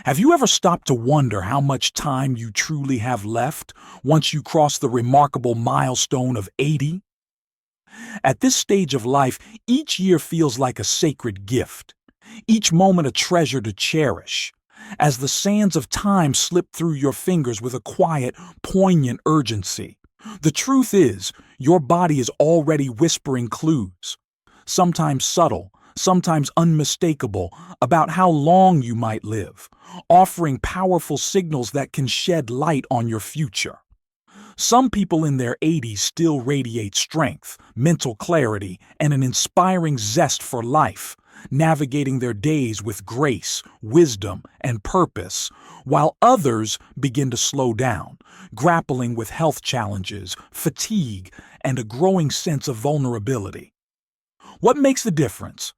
Have you ever stopped to wonder how much time you truly have left once you cross the remarkable milestone of 80? At this stage of life, each year feels like a sacred gift, each moment a treasure to cherish, as the sands of time slip through your fingers with a quiet, poignant urgency. The truth is, your body is already whispering clues, sometimes subtle, sometimes unmistakable, about how long you might live, offering powerful signals that can shed light on your future. Some people in their 80s still radiate strength, mental clarity, and an inspiring zest for life, navigating their days with grace, wisdom, and purpose, while others begin to slow down, grappling with health challenges, fatigue, and a growing sense of vulnerability. What makes the difference?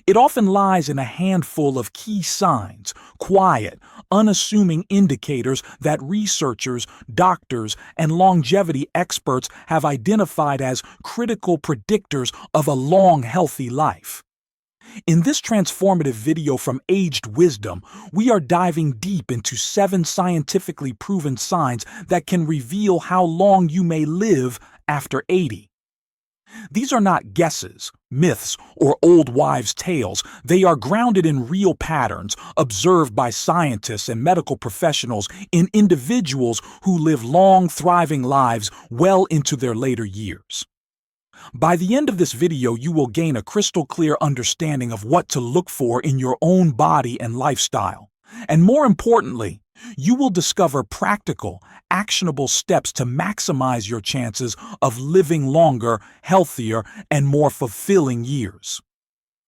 It often lies in a handful of key signs, quiet, unassuming indicators that researchers, doctors, and longevity experts have identified as critical predictors of a long, healthy life. In this transformative video from Aged Wisdom, we are diving deep into 7 scientifically proven signs that can reveal how long you may live after 80. These are not guesses, myths, or old wives' tales. They are grounded in real patterns observed by scientists and medical professionals in individuals who live long, thriving lives well into their later years. By the end of this video, you will gain a crystal clear understanding of what to look for in your own body and lifestyle. And more importantly, you will discover practical, actionable steps to maximize your chances of living longer, healthier, and more fulfilling years.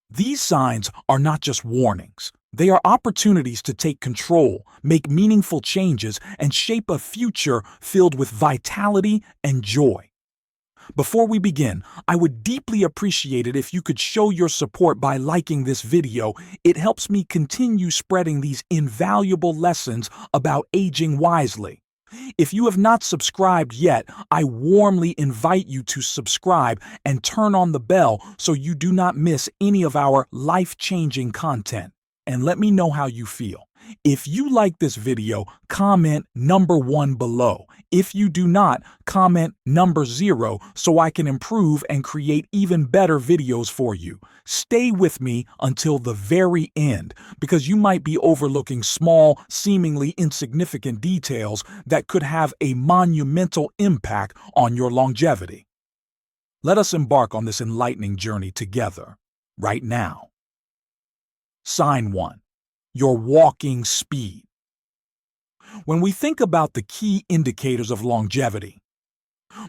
These signs are not just warnings. They are opportunities to take control, make meaningful changes, and shape a future filled with vitality and joy. Before we begin, I would deeply appreciate it if you could show your support by liking this video. It helps me continue spreading these invaluable lessons about aging wisely. If you have not subscribed yet, I warmly invite you to subscribe and turn on the bell so you do not miss any of our life-changing content. And let me know how you feel. If you like this video, comment number 1 below. If you do not, comment number 0 so I can improve and create even better videos for you. Stay with me until the very end, because you might be overlooking small, seemingly insignificant details that could have a monumental impact on your longevity. Let us embark on this enlightening journey together, right now. Sign 1. Your walking speed. When we think about the key indicators of longevity,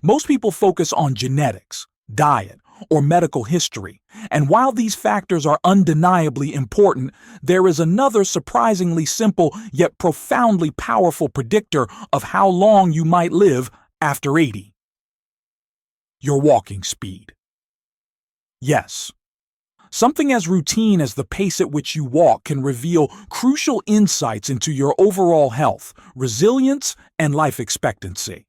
most people focus on genetics, diet, or medical history. And while these factors are undeniably important, there is another surprisingly simple yet profoundly powerful predictor of how long you might live after 80. Your walking speed. Yes. Something as routine as the pace at which you walk can reveal crucial insights into your overall health, resilience, and life expectancy.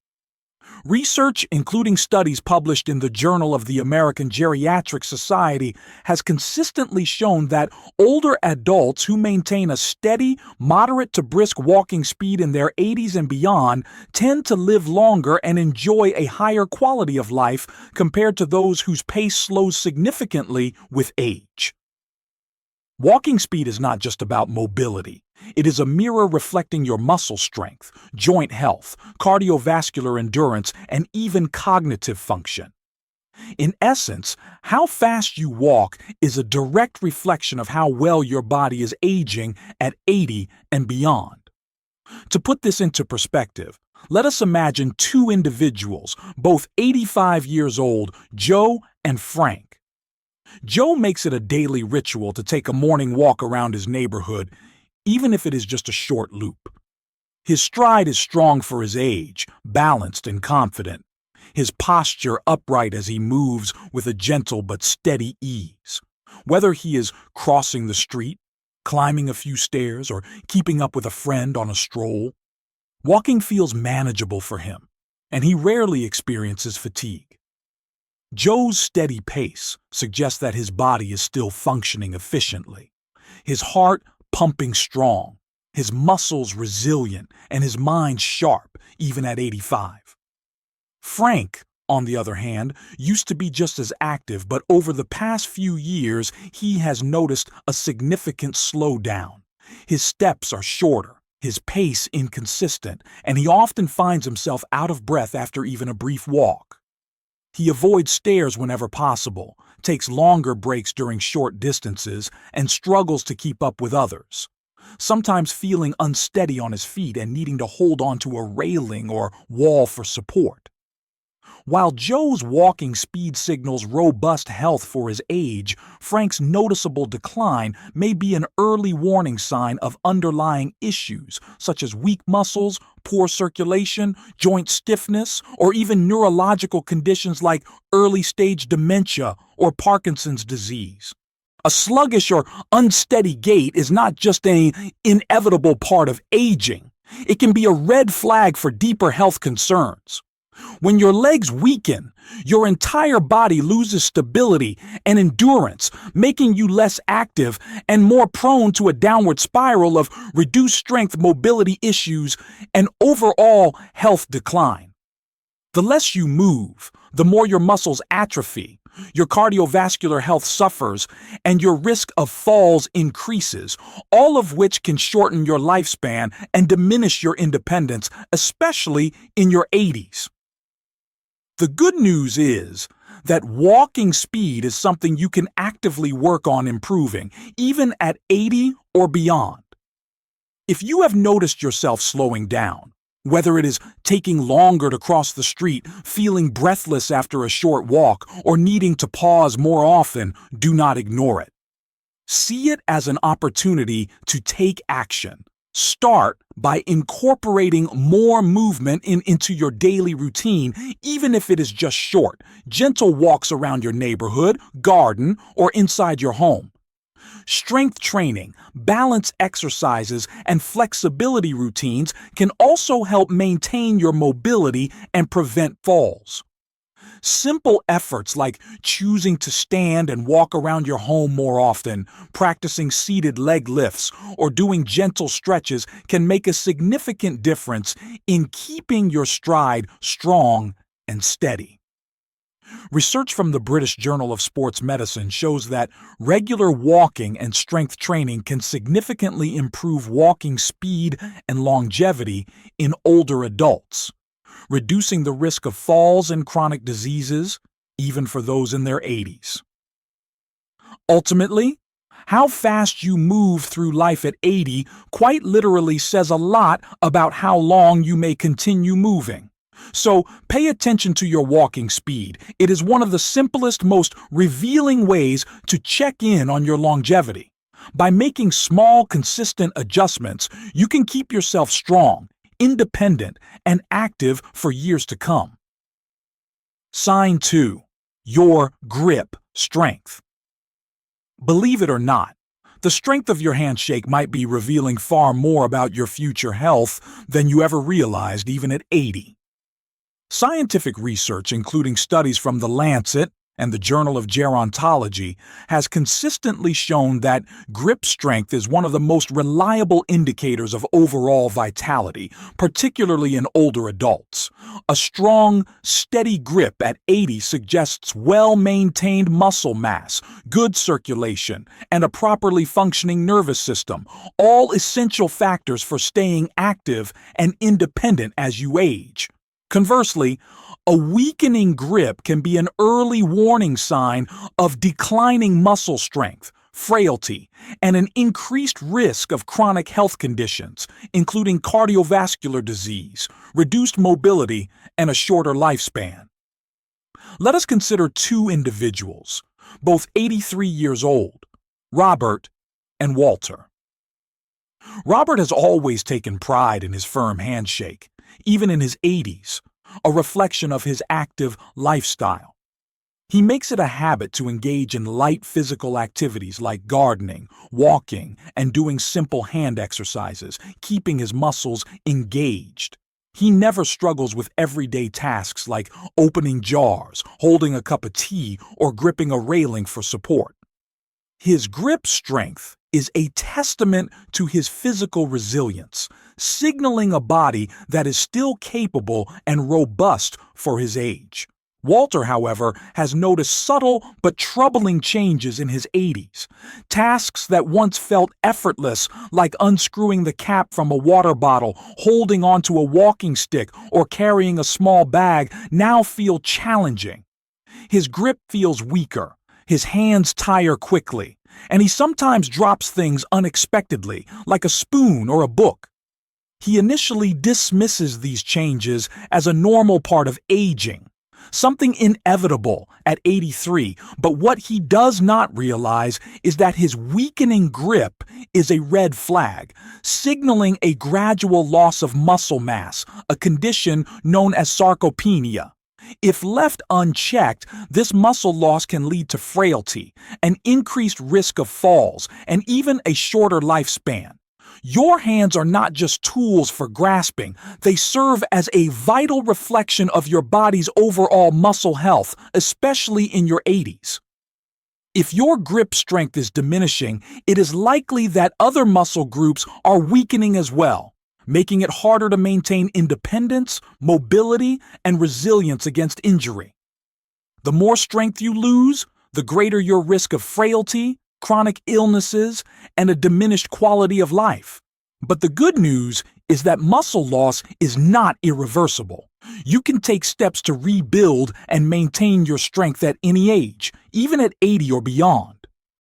Research, including studies published in the Journal of the American Geriatric Society, has consistently shown that older adults who maintain a steady, moderate to brisk walking speed in their 80s and beyond tend to live longer and enjoy a higher quality of life compared to those whose pace slows significantly with age. Walking speed is not just about mobility. It is a mirror reflecting your muscle strength, joint health, cardiovascular endurance, and even cognitive function. In essence, how fast you walk is a direct reflection of how well your body is aging at 80 and beyond. To put this into perspective, let us imagine 2 individuals, both 85 years old, Joe and Frank. Joe makes it a daily ritual to take a morning walk around his neighborhood, even if it is just a short loop. His stride is strong for his age, balanced and confident, his posture upright as he moves with a gentle but steady ease. Whether he is crossing the street, climbing a few stairs, or keeping up with a friend on a stroll, walking feels manageable for him, and he rarely experiences fatigue. Joe's steady pace suggests that his body is still functioning efficiently, his heart pumping strong, his muscles resilient, and his mind sharp, even at 85. Frank, on the other hand, used to be just as active, but over the past few years, he has noticed a significant slowdown. His steps are shorter, his pace inconsistent, and he often finds himself out of breath after even a brief walk. He avoids stairs whenever possible, takes longer breaks during short distances, and struggles to keep up with others, sometimes feeling unsteady on his feet and needing to hold onto a railing or wall for support. While Joe's walking speed signals robust health for his age, Frank's noticeable decline may be an early warning sign of underlying issues such as weak muscles, poor circulation, joint stiffness, or even neurological conditions like early-stage dementia or Parkinson's disease. A sluggish or unsteady gait is not just an inevitable part of aging. It can be a red flag for deeper health concerns. When your legs weaken, your entire body loses stability and endurance, making you less active and more prone to a downward spiral of reduced strength, mobility issues, and overall health decline. The less you move, the more your muscles atrophy, your cardiovascular health suffers, and your risk of falls increases, all of which can shorten your lifespan and diminish your independence, especially in your 80s. The good news is that walking speed is something you can actively work on improving, even at 80 or beyond. If you have noticed yourself slowing down, whether it is taking longer to cross the street, feeling breathless after a short walk, or needing to pause more often, do not ignore it. See it as an opportunity to take action. Start by incorporating more movement into your daily routine, even if it is just short, gentle walks around your neighborhood, garden, or inside your home. Strength training, balance exercises, and flexibility routines can also help maintain your mobility and prevent falls. Simple efforts like choosing to stand and walk around your home more often, practicing seated leg lifts, or doing gentle stretches can make a significant difference in keeping your stride strong and steady. Research from the British Journal of Sports Medicine shows that regular walking and strength training can significantly improve walking speed and longevity in older adults, reducing the risk of falls and chronic diseases, even for those in their 80s. Ultimately, how fast you move through life at 80 quite literally says a lot about how long you may continue moving. So pay attention to your walking speed. It is one of the simplest, most revealing ways to check in on your longevity. By making small, consistent adjustments, you can keep yourself strong, independent, and active for years to come. Sign 2. Your grip strength. Believe it or not, the strength of your handshake might be revealing far more about your future health than you ever realized, even at 80. Scientific research, including studies from The Lancet and the Journal of Gerontology, has consistently shown that grip strength is one of the most reliable indicators of overall vitality, particularly in older adults. A strong, steady grip at 80 suggests well-maintained muscle mass, good circulation, and a properly functioning nervous system, all essential factors for staying active and independent as you age. Conversely, a weakening grip can be an early warning sign of declining muscle strength, frailty, and an increased risk of chronic health conditions, including cardiovascular disease, reduced mobility, and a shorter lifespan. Let us consider two individuals, both 83 years old, Robert and Walter. Robert has always taken pride in his firm handshake, even in his 80s, a reflection of his active lifestyle. He makes it a habit to engage in light physical activities like gardening, walking, and doing simple hand exercises, keeping his muscles engaged. He never struggles with everyday tasks like opening jars, holding a cup of tea, or gripping a railing for support. His grip strength is a testament to his physical resilience, signaling a body that is still capable and robust for his age. Walter, however, has noticed subtle but troubling changes in his 80s. Tasks that once felt effortless, like unscrewing the cap from a water bottle, holding onto a walking stick, or carrying a small bag, now feel challenging. His grip feels weaker, his hands tire quickly, and he sometimes drops things unexpectedly, like a spoon or a book. He initially dismisses these changes as a normal part of aging, something inevitable at 83, but what he does not realize is that his weakening grip is a red flag, signaling a gradual loss of muscle mass, a condition known as sarcopenia. If left unchecked, this muscle loss can lead to frailty, an increased risk of falls, and even a shorter lifespan. Your hands are not just tools for grasping, they serve as a vital reflection of your body's overall muscle health, especially in your 80s. If your grip strength is diminishing, it is likely that other muscle groups are weakening as well, making it harder to maintain independence, mobility, and resilience against injury. The more strength you lose, the greater your risk of frailty, chronic illnesses, and a diminished quality of life. But the good news is that muscle loss is not irreversible. You can take steps to rebuild and maintain your strength at any age, even at 80 or beyond.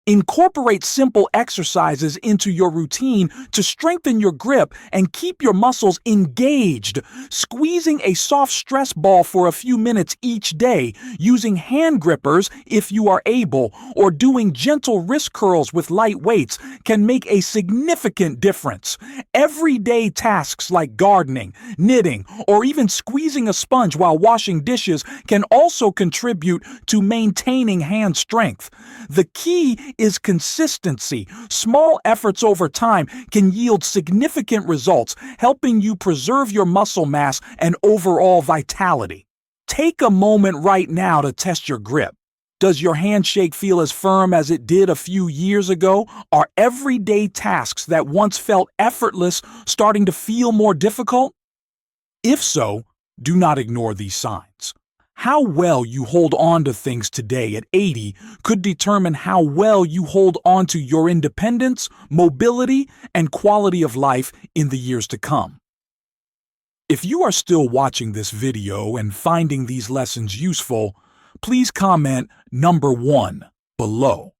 Incorporate simple exercises into your routine to strengthen your grip and keep your muscles engaged. Squeezing a soft stress ball for a few minutes each day, using hand grippers if you are able, or doing gentle wrist curls with light weights can make a significant difference. Everyday tasks like gardening, knitting, or even squeezing a sponge while washing dishes can also contribute to maintaining hand strength. The key is consistency. Small efforts over time can yield significant results, helping you preserve your muscle mass and overall vitality. Take a moment right now to test your grip. Does your handshake feel as firm as it did a few years ago? Are everyday tasks that once felt effortless starting to feel more difficult? If so, do not ignore these signs. How well you hold on to things today at 80 could determine how well you hold on to your independence, mobility, and quality of life in the years to come. If you are still watching this video and finding these lessons useful, please comment number 1 below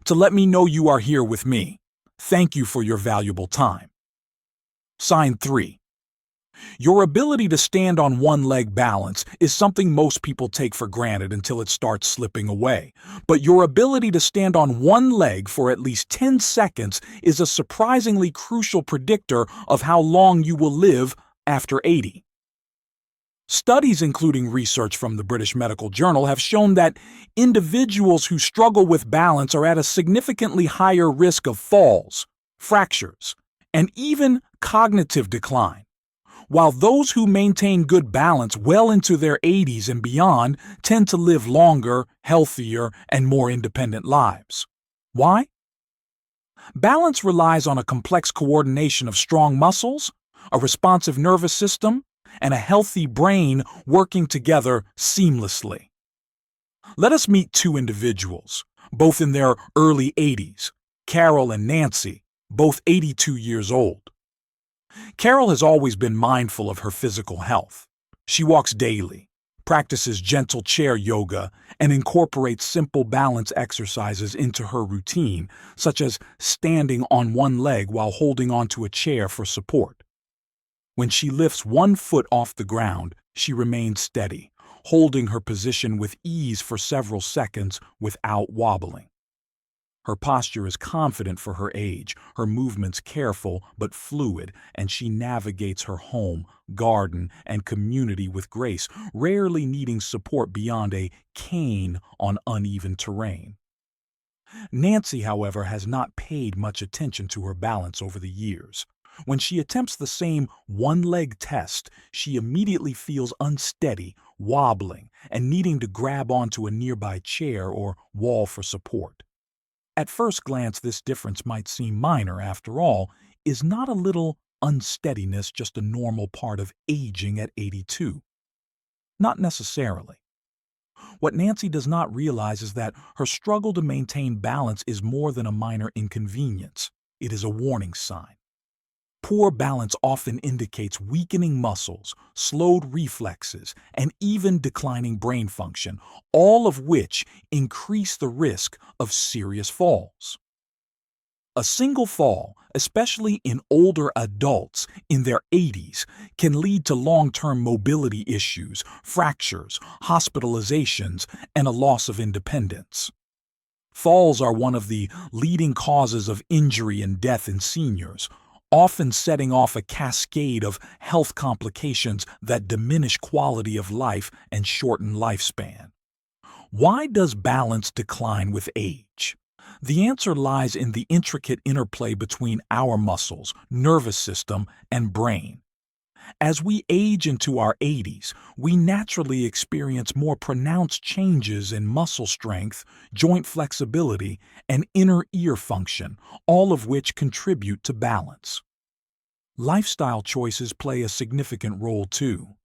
to let me know you are here with me. Thank you for your valuable time. Sign 3. Your ability to stand on one leg balance is something most people take for granted until it starts slipping away. But your ability to stand on one leg for at least 10 seconds is a surprisingly crucial predictor of how long you will live after 80. Studies, including research from the British Medical Journal, have shown that individuals who struggle with balance are at a significantly higher risk of falls, fractures, and even cognitive decline, while those who maintain good balance well into their 80s and beyond tend to live longer, healthier, and more independent lives. Why? Balance relies on a complex coordination of strong muscles, a responsive nervous system, and a healthy brain working together seamlessly. Let us meet two individuals, both in their early 80s, Carol and Nancy, both 82 years old. Carol has always been mindful of her physical health. She walks daily, practices gentle chair yoga, and incorporates simple balance exercises into her routine, such as standing on one leg while holding onto a chair for support. When she lifts one foot off the ground, she remains steady, holding her position with ease for several seconds without wobbling. Her posture is confident for her age, her movements careful but fluid, and she navigates her home, garden, and community with grace, rarely needing support beyond a cane on uneven terrain. Nancy, however, has not paid much attention to her balance over the years. When she attempts the same one-leg test, she immediately feels unsteady, wobbling, and needing to grab onto a nearby chair or wall for support. At first glance, this difference might seem minor. After all, is not a little unsteadiness just a normal part of aging at 82? Not necessarily. What Nancy does not realize is that her struggle to maintain balance is more than a minor inconvenience. It is a warning sign. Poor balance often indicates weakening muscles, slowed reflexes, and even declining brain function, all of which increase the risk of serious falls. A single fall, especially in older adults in their 80s, can lead to long-term mobility issues, fractures, hospitalizations, and a loss of independence. Falls are one of the leading causes of injury and death in seniors, often setting off a cascade of health complications that diminish quality of life and shorten lifespan. Why does balance decline with age? The answer lies in the intricate interplay between our muscles, nervous system, and brain. As we age into our 80s, we naturally experience more pronounced changes in muscle strength, joint flexibility, and inner ear function, all of which contribute to balance. Lifestyle choices play a significant role too.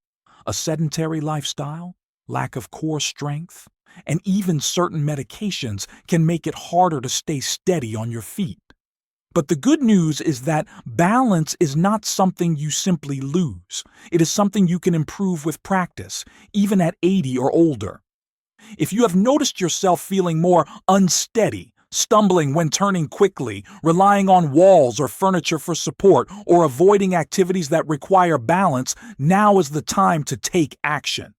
A sedentary lifestyle, lack of core strength, and even certain medications can make it harder to stay steady on your feet. But the good news is that balance is not something you simply lose. It is something you can improve with practice, even at 80 or older. If you have noticed yourself feeling more unsteady, stumbling when turning quickly, relying on walls or furniture for support, or avoiding activities that require balance, now is the time to take action.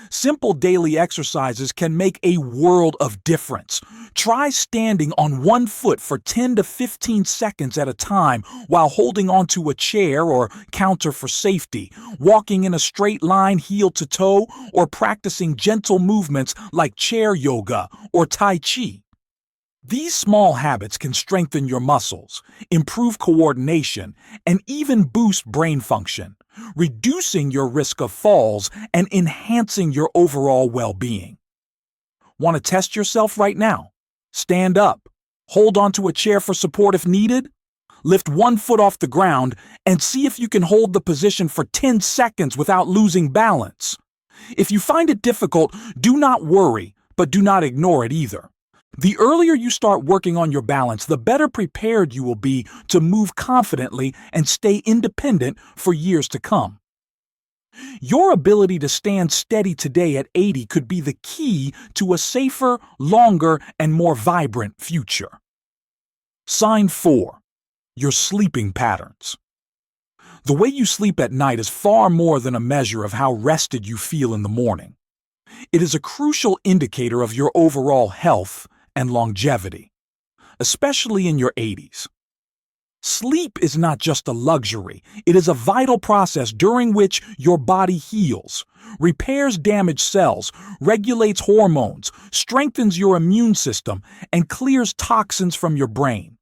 Simple daily exercises can make a world of difference. Try standing on one foot for 10 to 15 seconds at a time while holding onto a chair or counter for safety, walking in a straight line heel to toe, or practicing gentle movements like chair yoga or Tai Chi. These small habits can strengthen your muscles, improve coordination, and even boost brain function, reducing your risk of falls and enhancing your overall well-being. Want to test yourself right now? Stand up, hold onto a chair for support if needed, lift one foot off the ground, and see if you can hold the position for 10 seconds without losing balance. If you find it difficult, do not worry, but do not ignore it either. The earlier you start working on your balance, the better prepared you will be to move confidently and stay independent for years to come. Your ability to stand steady today at 80 could be the key to a safer, longer, and more vibrant future. Sign 4. Your sleeping patterns. The way you sleep at night is far more than a measure of how rested you feel in the morning. It is a crucial indicator of your overall health and longevity, especially in your 80s. Sleep is not just a luxury, it is a vital process during which your body heals, repairs damaged cells, regulates hormones, strengthens your immune system, and clears toxins from your brain.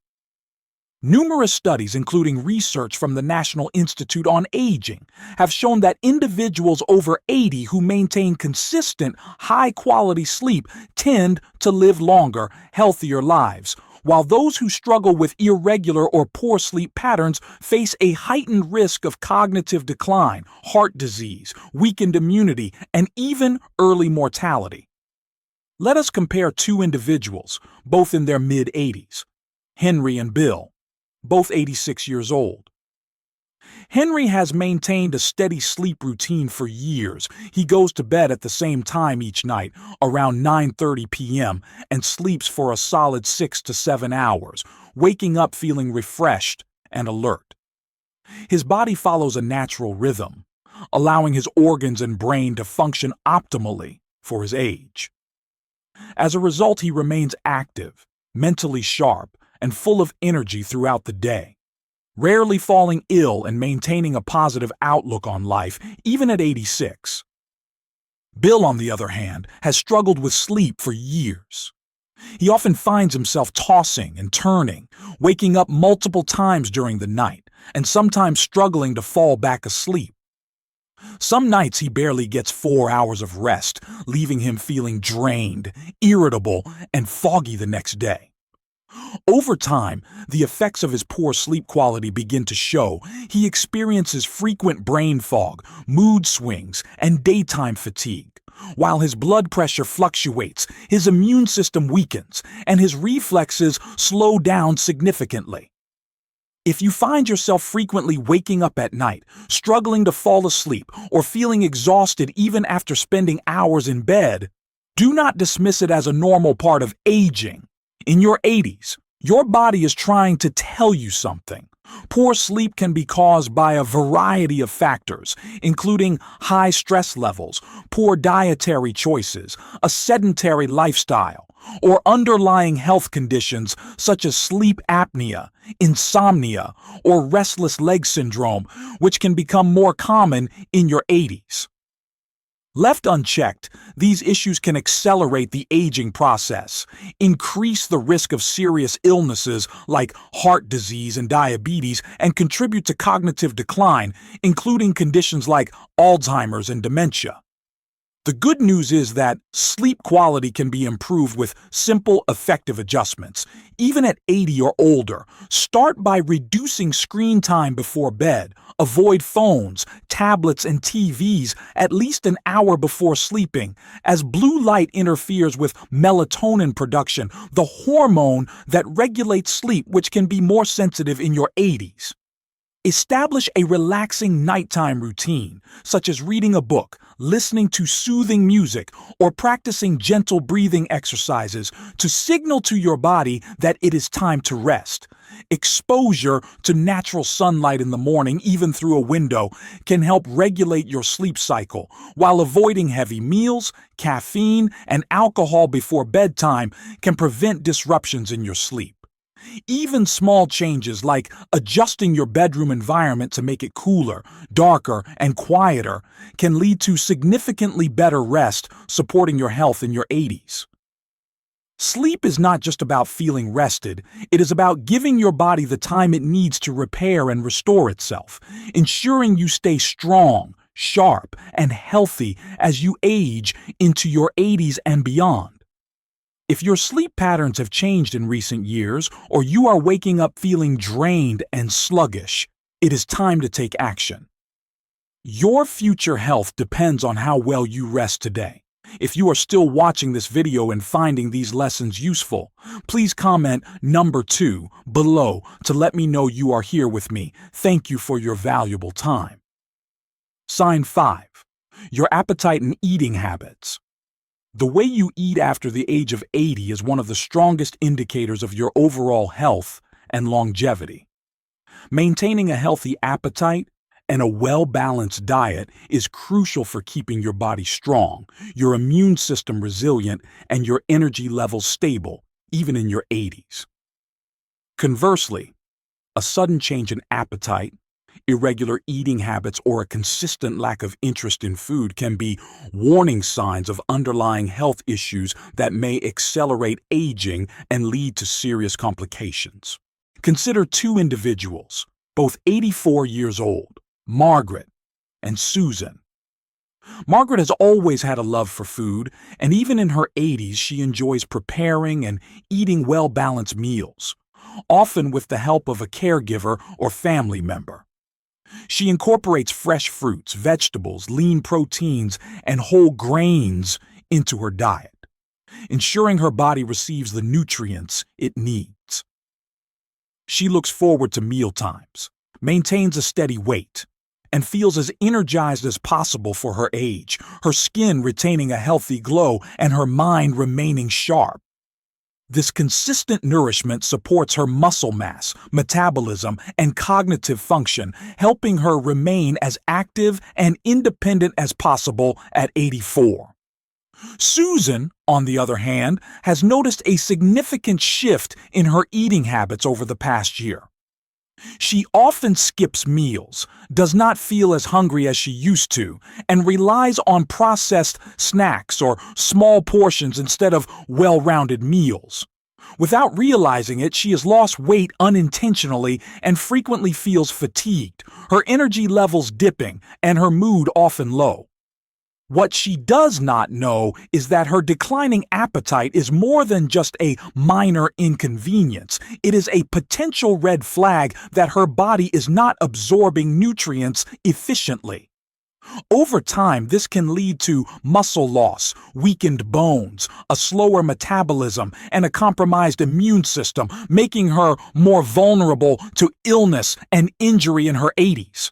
Numerous studies, including research from the National Institute on Aging, have shown that individuals over 80 who maintain consistent, high-quality sleep tend to live longer, healthier lives, while those who struggle with irregular or poor sleep patterns face a heightened risk of cognitive decline, heart disease, weakened immunity, and even early mortality. Let us compare two individuals, both in their mid-80s, Henry and Bill, both 86 years old. Henry has maintained a steady sleep routine for years. He goes to bed at the same time each night, around 9:30 p.m., and sleeps for a solid 6 to 7 hours, waking up feeling refreshed and alert. His body follows a natural rhythm, allowing his organs and brain to function optimally for his age. As a result, he remains active, mentally sharp, and full of energy throughout the day, rarely falling ill and maintaining a positive outlook on life, even at 86. Bill, on the other hand, has struggled with sleep for years. He often finds himself tossing and turning, waking up multiple times during the night, and sometimes struggling to fall back asleep. Some nights he barely gets 4 hours of rest, leaving him feeling drained, irritable, and foggy the next day. Over time, the effects of his poor sleep quality begin to show. He experiences frequent brain fog, mood swings, and daytime fatigue. While his blood pressure fluctuates, his immune system weakens, and his reflexes slow down significantly. If you find yourself frequently waking up at night, struggling to fall asleep, or feeling exhausted even after spending hours in bed, do not dismiss it as a normal part of aging. In your 80s, your body is trying to tell you something. Poor sleep can be caused by a variety of factors, including high stress levels, poor dietary choices, a sedentary lifestyle, or underlying health conditions such as sleep apnea, insomnia, or restless leg syndrome, which can become more common in your 80s. Left unchecked, these issues can accelerate the aging process, increase the risk of serious illnesses like heart disease and diabetes, and contribute to cognitive decline, including conditions like Alzheimer's and dementia. The good news is that sleep quality can be improved with simple, effective adjustments. Even at 80 or older, start by reducing screen time before bed. Avoid phones, tablets, and TVs at least an hour before sleeping, as blue light interferes with melatonin production, the hormone that regulates sleep, which can be more sensitive in your 80s. Establish a relaxing nighttime routine, such as reading a book, listening to soothing music, or practicing gentle breathing exercises to signal to your body that it is time to rest. Exposure to natural sunlight in the morning, even through a window, can help regulate your sleep cycle, while avoiding heavy meals, caffeine, and alcohol before bedtime can prevent disruptions in your sleep. Even small changes like adjusting your bedroom environment to make it cooler, darker, and quieter can lead to significantly better rest, supporting your health in your 80s. Sleep is not just about feeling rested, it is about giving your body the time it needs to repair and restore itself, ensuring you stay strong, sharp, and healthy as you age into your 80s and beyond. If your sleep patterns have changed in recent years, or you are waking up feeling drained and sluggish, it is time to take action. Your future health depends on how well you rest today. If you are still watching this video and finding these lessons useful, please comment number 2 below to let me know you are here with me. Thank you for your valuable time. Sign 5. Your appetite and eating habits. The way you eat after the age of 80 is one of the strongest indicators of your overall health and longevity. Maintaining a healthy appetite and a well-balanced diet is crucial for keeping your body strong, your immune system resilient, and your energy levels stable, even in your 80s. Conversely, a sudden change in appetite, irregular eating habits, or a consistent lack of interest in food can be warning signs of underlying health issues that may accelerate aging and lead to serious complications. Consider 2 individuals, both 84 years old, Margaret and Susan. Margaret has always had a love for food, and even in her 80s she enjoys preparing and eating well-balanced meals, often with the help of a caregiver or family member. She incorporates fresh fruits, vegetables, lean proteins, and whole grains into her diet, ensuring her body receives the nutrients it needs. She looks forward to mealtimes, maintains a steady weight, and feels as energized as possible for her age, her skin retaining a healthy glow and her mind remaining sharp. This consistent nourishment supports her muscle mass, metabolism, and cognitive function, helping her remain as active and independent as possible at 84. Susan, on the other hand, has noticed a significant shift in her eating habits over the past year. She often skips meals, does not feel as hungry as she used to, and relies on processed snacks or small portions instead of well-rounded meals. Without realizing it, she has lost weight unintentionally and frequently feels fatigued, her energy levels dipping, and her mood often low. What she does not know is that her declining appetite is more than just a minor inconvenience. It is a potential red flag that her body is not absorbing nutrients efficiently. Over time, this can lead to muscle loss, weakened bones, a slower metabolism, and a compromised immune system, making her more vulnerable to illness and injury in her 80s.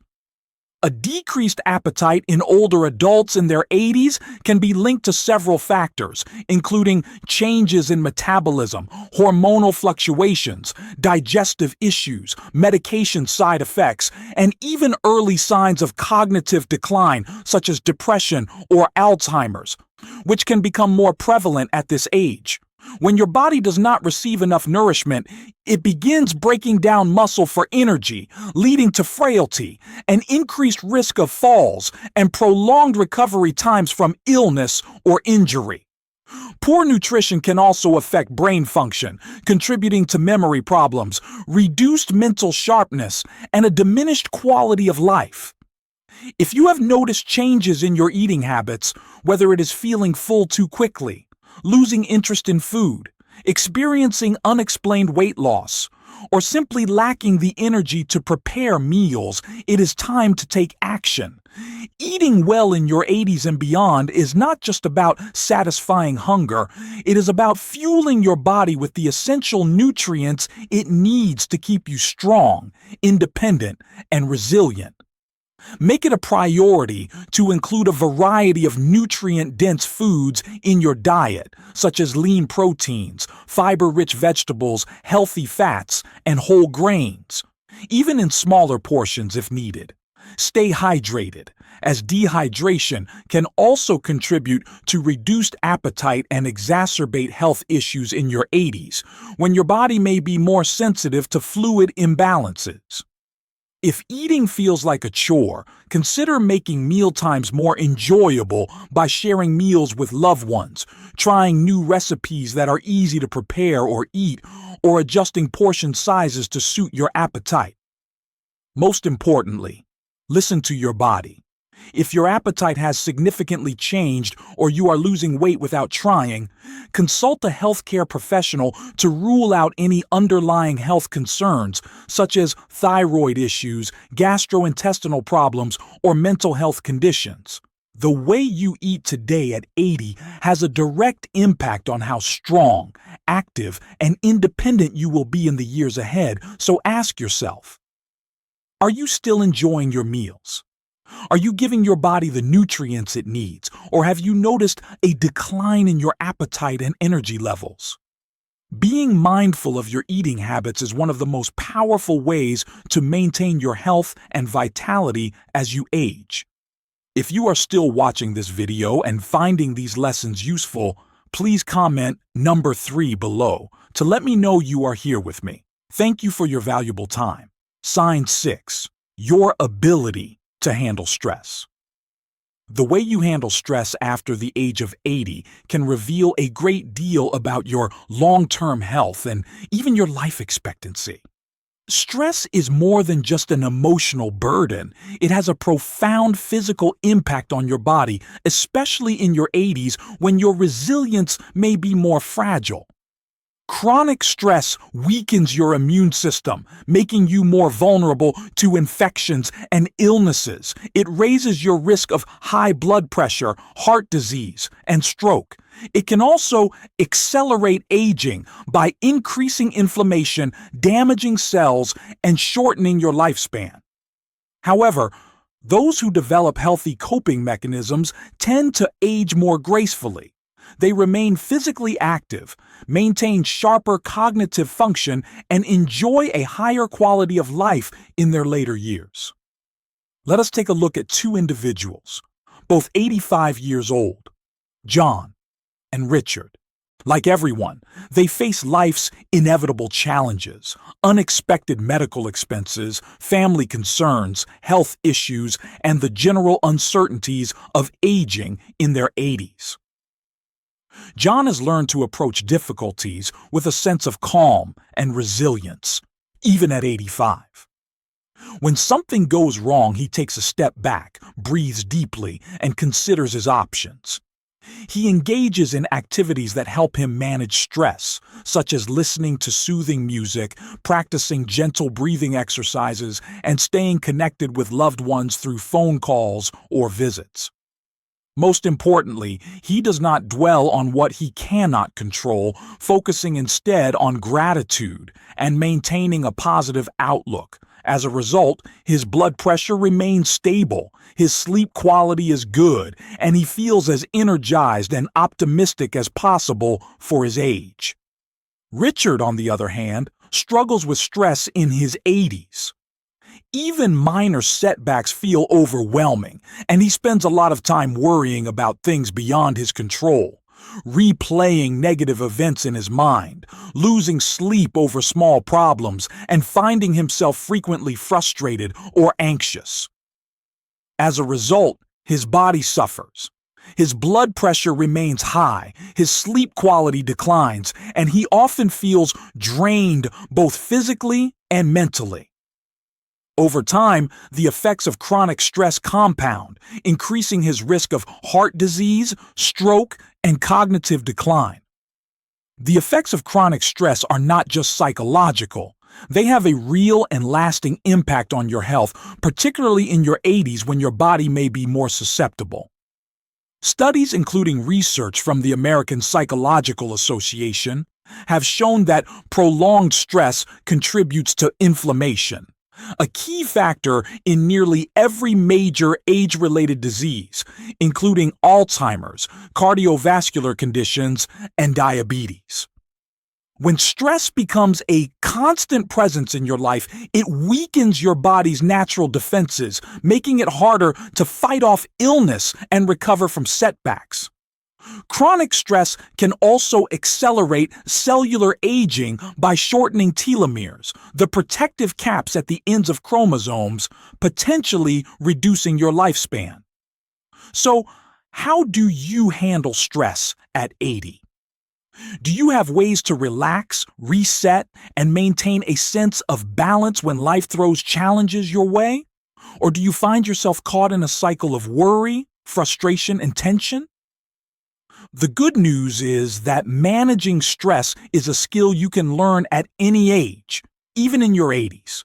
A decreased appetite in older adults in their 80s can be linked to several factors, including changes in metabolism, hormonal fluctuations, digestive issues, medication side effects, and even early signs of cognitive decline, such as depression or Alzheimer's, which can become more prevalent at this age. When your body does not receive enough nourishment, it begins breaking down muscle for energy, leading to frailty, an increased risk of falls, and prolonged recovery times from illness or injury. Poor nutrition can also affect brain function, contributing to memory problems, reduced mental sharpness, and a diminished quality of life. If you have noticed changes in your eating habits, whether it is feeling full too quickly, losing interest in food, experiencing unexplained weight loss, or simply lacking the energy to prepare meals, it is time to take action. Eating well in your 80s and beyond is not just about satisfying hunger, it is about fueling your body with the essential nutrients it needs to keep you strong, independent, and resilient. Make it a priority to include a variety of nutrient-dense foods in your diet, such as lean proteins, fiber-rich vegetables, healthy fats, and whole grains, even in smaller portions if needed. Stay hydrated, as dehydration can also contribute to reduced appetite and exacerbate health issues in your 80s, when your body may be more sensitive to fluid imbalances. If eating feels like a chore, consider making mealtimes more enjoyable by sharing meals with loved ones, trying new recipes that are easy to prepare or eat, or adjusting portion sizes to suit your appetite. Most importantly, listen to your body. If your appetite has significantly changed or you are losing weight without trying, consult a healthcare professional to rule out any underlying health concerns, such as thyroid issues, gastrointestinal problems, or mental health conditions. The way you eat today at 80 has a direct impact on how strong, active, and independent you will be in the years ahead, so ask yourself, are you still enjoying your meals? Are you giving your body the nutrients it needs, or have you noticed a decline in your appetite and energy levels? Being mindful of your eating habits is one of the most powerful ways to maintain your health and vitality as you age. If you are still watching this video and finding these lessons useful, please comment number 3 below to let me know you are here with me. Thank you for your valuable time. Sign 6. Your ability to handle stress. The way you handle stress after the age of 80 can reveal a great deal about your long-term health and even your life expectancy. Stress is more than just an emotional burden. It has a profound physical impact on your body, especially in your 80s when your resilience may be more fragile. Chronic stress weakens your immune system, making you more vulnerable to infections and illnesses. It raises your risk of high blood pressure, heart disease, and stroke. It can also accelerate aging by increasing inflammation, damaging cells, and shortening your lifespan. However, those who develop healthy coping mechanisms tend to age more gracefully. They remain physically active, maintain sharper cognitive function, and enjoy a higher quality of life in their later years. Let us take a look at 2 individuals, both 85 years old, John and Richard. Like everyone, they face life's inevitable challenges, unexpected medical expenses, family concerns, health issues, and the general uncertainties of aging in their 80s. John has learned to approach difficulties with a sense of calm and resilience, even at 85. When something goes wrong, he takes a step back, breathes deeply, and considers his options. He engages in activities that help him manage stress, such as listening to soothing music, practicing gentle breathing exercises, and staying connected with loved ones through phone calls or visits. Most importantly, he does not dwell on what he cannot control, focusing instead on gratitude and maintaining a positive outlook. As a result, his blood pressure remains stable, his sleep quality is good, and he feels as energized and optimistic as possible for his age. Richard, on the other hand, struggles with stress in his 80s. Even minor setbacks feel overwhelming, and he spends a lot of time worrying about things beyond his control, replaying negative events in his mind, losing sleep over small problems, and finding himself frequently frustrated or anxious. As a result, his body suffers. His blood pressure remains high, his sleep quality declines, and he often feels drained both physically and mentally. Over time, the effects of chronic stress compound, increasing his risk of heart disease, stroke, and cognitive decline. The effects of chronic stress are not just psychological. They have a real and lasting impact on your health, particularly in your 80s when your body may be more susceptible. Studies, including research from the American Psychological Association, have shown that prolonged stress contributes to inflammation, a key factor in nearly every major age-related disease, including Alzheimer's, cardiovascular conditions, and diabetes. When stress becomes a constant presence in your life, it weakens your body's natural defenses, making it harder to fight off illness and recover from setbacks. Chronic stress can also accelerate cellular aging by shortening telomeres, the protective caps at the ends of chromosomes, potentially reducing your lifespan. So, how do you handle stress at 80? Do you have ways to relax, reset, and maintain a sense of balance when life throws challenges your way? Or do you find yourself caught in a cycle of worry, frustration, and tension? The good news is that managing stress is a skill you can learn at any age, even in your 80s.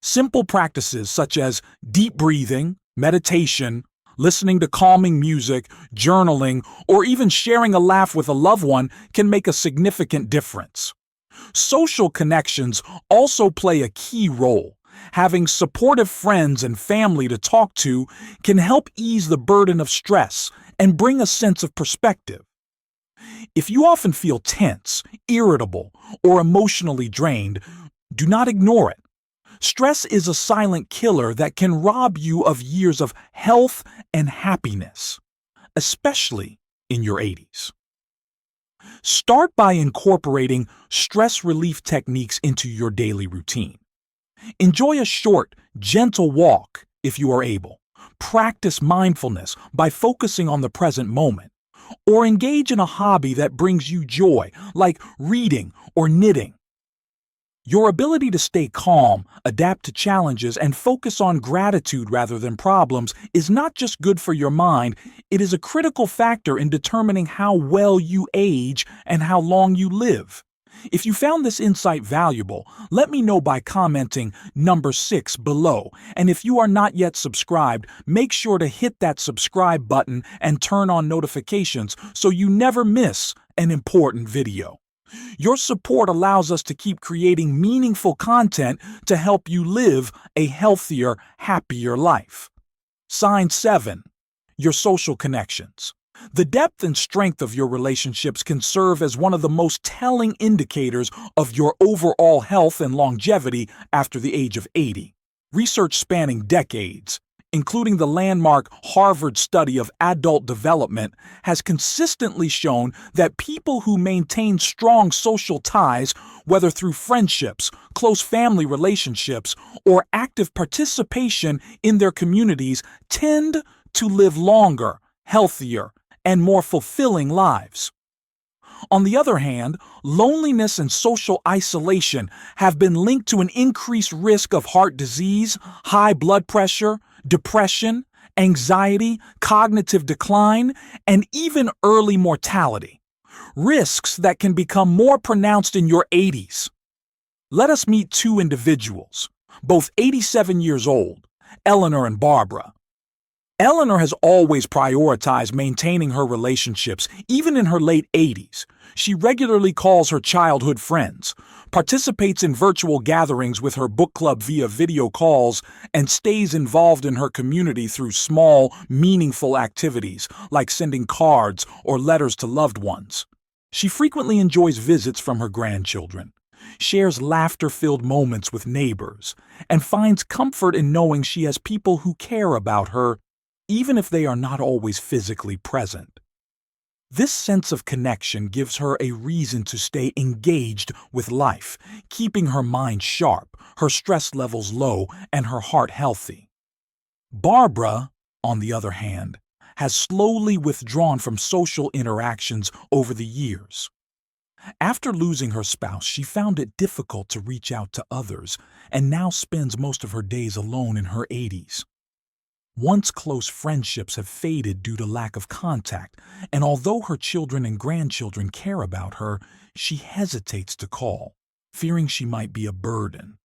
Simple practices such as deep breathing, meditation, listening to calming music, journaling, or even sharing a laugh with a loved one can make a significant difference. Social connections also play a key role. Having supportive friends and family to talk to can help ease the burden of stress and bring a sense of perspective. If you often feel tense, irritable, or emotionally drained, do not ignore it. Stress is a silent killer that can rob you of years of health and happiness, especially in your 80s. Start by incorporating stress relief techniques into your daily routine. Enjoy a short, gentle walk if you are able. Practice mindfulness by focusing on the present moment, or engage in a hobby that brings you joy, like reading or knitting. Your ability to stay calm, adapt to challenges, and focus on gratitude rather than problems is not just good for your mind, it is a critical factor in determining how well you age and how long you live. If you found this insight valuable, let me know by commenting number 6 below. And if you are not yet subscribed, make sure to hit that subscribe button and turn on notifications so you never miss an important video. Your support allows us to keep creating meaningful content to help you live a healthier, happier life. Sign 7. Your social connections. The depth and strength of your relationships can serve as one of the most telling indicators of your overall health and longevity after the age of 80. Research spanning decades, including the landmark Harvard study of adult development, has consistently shown that people who maintain strong social ties, whether through friendships, close family relationships, or active participation in their communities, tend to live longer, healthier, and more fulfilling lives. On the other hand, loneliness and social isolation have been linked to an increased risk of heart disease, high blood pressure, depression, anxiety, cognitive decline, and even early mortality. Risks that can become more pronounced in your 80s. Let us meet two individuals, both 87 years old, Eleanor and Barbara. Eleanor has always prioritized maintaining her relationships, even in her late 80s. She regularly calls her childhood friends, participates in virtual gatherings with her book club via video calls, and stays involved in her community through small, meaningful activities like sending cards or letters to loved ones. She frequently enjoys visits from her grandchildren, shares laughter-filled moments with neighbors, and finds comfort in knowing she has people who care about her, even if they are not always physically present. This sense of connection gives her a reason to stay engaged with life, keeping her mind sharp, her stress levels low, and her heart healthy. Barbara, on the other hand, has slowly withdrawn from social interactions over the years. After losing her spouse, she found it difficult to reach out to others and now spends most of her days alone in her 80s. Once close friendships have faded due to lack of contact, and although her children and grandchildren care about her, she hesitates to call, fearing she might be a burden.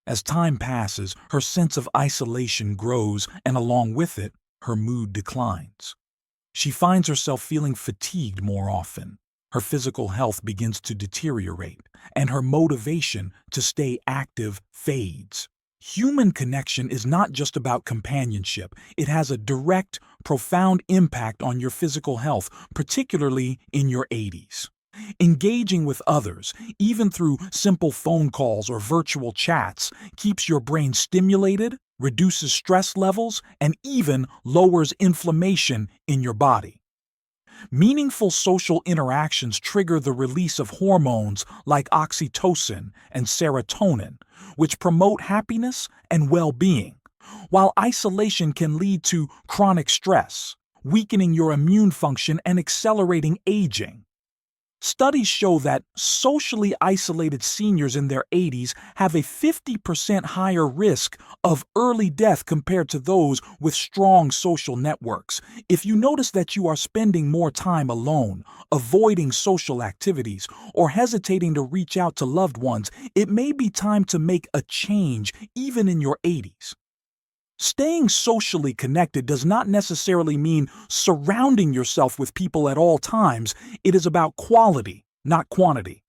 As time passes, her sense of isolation grows, and along with it, her mood declines. She finds herself feeling fatigued more often. Her physical health begins to deteriorate, and her motivation to stay active fades. Human connection is not just about companionship. It has a direct, profound impact on your physical health, particularly in your 80s. Engaging with others, even through simple phone calls or virtual chats, keeps your brain stimulated, reduces stress levels, and even lowers inflammation in your body. Meaningful social interactions trigger the release of hormones like oxytocin and serotonin, which promote happiness and well-being, while isolation can lead to chronic stress, weakening your immune function and accelerating aging. Studies show that socially isolated seniors in their 80s have a 50% higher risk of early death compared to those with strong social networks. If you notice that you are spending more time alone, avoiding social activities, or hesitating to reach out to loved ones, it may be time to make a change even in your 80s. Staying socially connected does not necessarily mean surrounding yourself with people at all times. It is about quality, not quantity.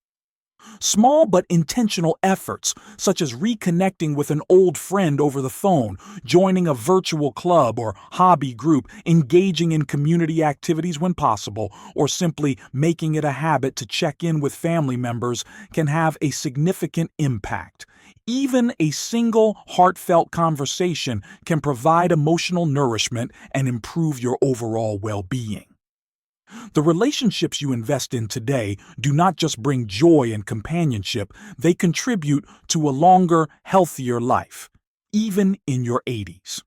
Small but intentional efforts, such as reconnecting with an old friend over the phone, joining a virtual club or hobby group, engaging in community activities when possible, or simply making it a habit to check in with family members, can have a significant impact. Even a single heartfelt conversation can provide emotional nourishment and improve your overall well-being. The relationships you invest in today do not just bring joy and companionship, they contribute to a longer, healthier life, even in your 80s.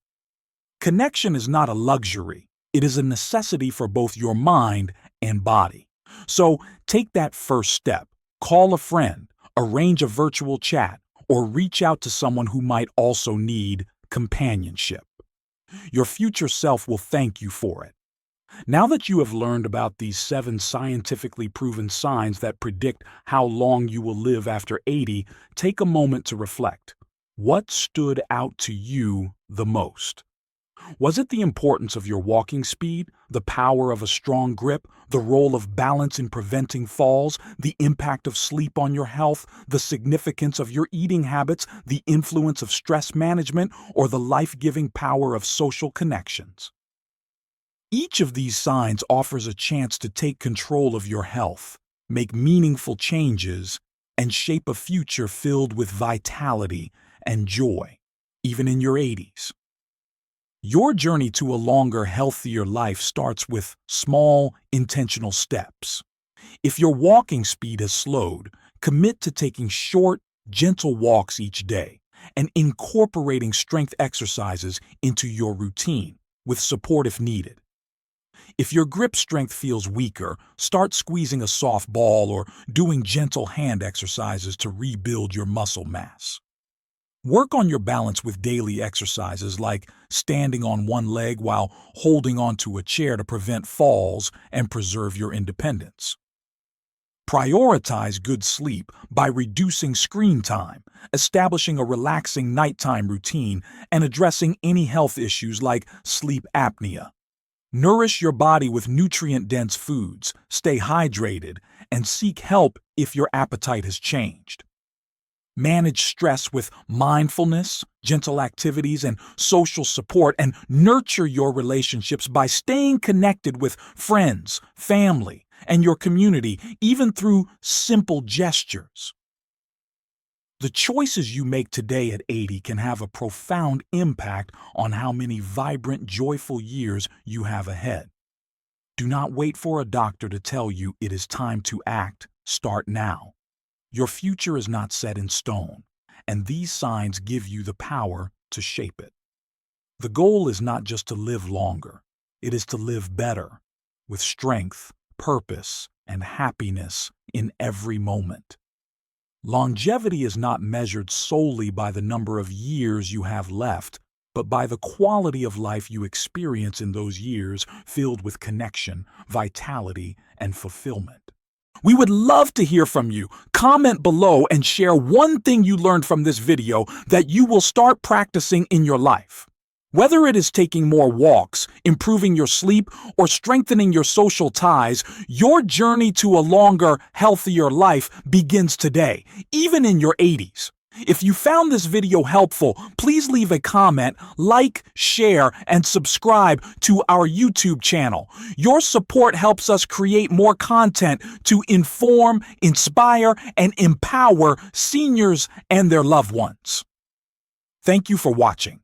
Connection is not a luxury, it is a necessity for both your mind and body. So take that first step. Call a friend, arrange a virtual chat, or reach out to someone who might also need companionship. Your future self will thank you for it. Now that you have learned about these 7 scientifically proven signs that predict how long you will live after 80, take a moment to reflect. What stood out to you the most? Was it the importance of your walking speed, the power of a strong grip, the role of balance in preventing falls, the impact of sleep on your health, the significance of your eating habits, the influence of stress management, or the life-giving power of social connections? Each of these signs offers a chance to take control of your health, make meaningful changes, and shape a future filled with vitality and joy, even in your 80s. Your journey to a longer, healthier life starts with small, intentional steps. If your walking speed has slowed, commit to taking short, gentle walks each day and incorporating strength exercises into your routine, with support if needed. If your grip strength feels weaker, start squeezing a soft ball or doing gentle hand exercises to rebuild your muscle mass. Work on your balance with daily exercises like standing on one leg while holding onto a chair to prevent falls and preserve your independence. Prioritize good sleep by reducing screen time, establishing a relaxing nighttime routine, and addressing any health issues like sleep apnea. Nourish your body with nutrient-dense foods, stay hydrated, and seek help if your appetite has changed. Manage stress with mindfulness, gentle activities, and social support, and nurture your relationships by staying connected with friends, family, and your community, even through simple gestures. The choices you make today at 80 can have a profound impact on how many vibrant, joyful years you have ahead. Do not wait for a doctor to tell you it is time to act. Start now. Your future is not set in stone, and these signs give you the power to shape it. The goal is not just to live longer, it is to live better, with strength, purpose, and happiness in every moment. Longevity is not measured solely by the number of years you have left, but by the quality of life you experience in those years filled with connection, vitality, and fulfillment. We would love to hear from you. Comment below and share one thing you learned from this video that you will start practicing in your life. Whether it is taking more walks, improving your sleep, or strengthening your social ties, your journey to a longer, healthier life begins today, even in your 80s. If you found this video helpful, please leave a comment, like, share, and subscribe to our YouTube channel. Your support helps us create more content to inform, inspire, and empower seniors and their loved ones. Thank you for watching,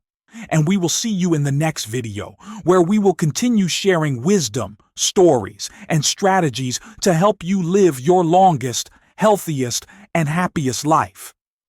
and we will see you in the next video, where we will continue sharing wisdom, stories, and strategies to help you live your longest, healthiest, and happiest life.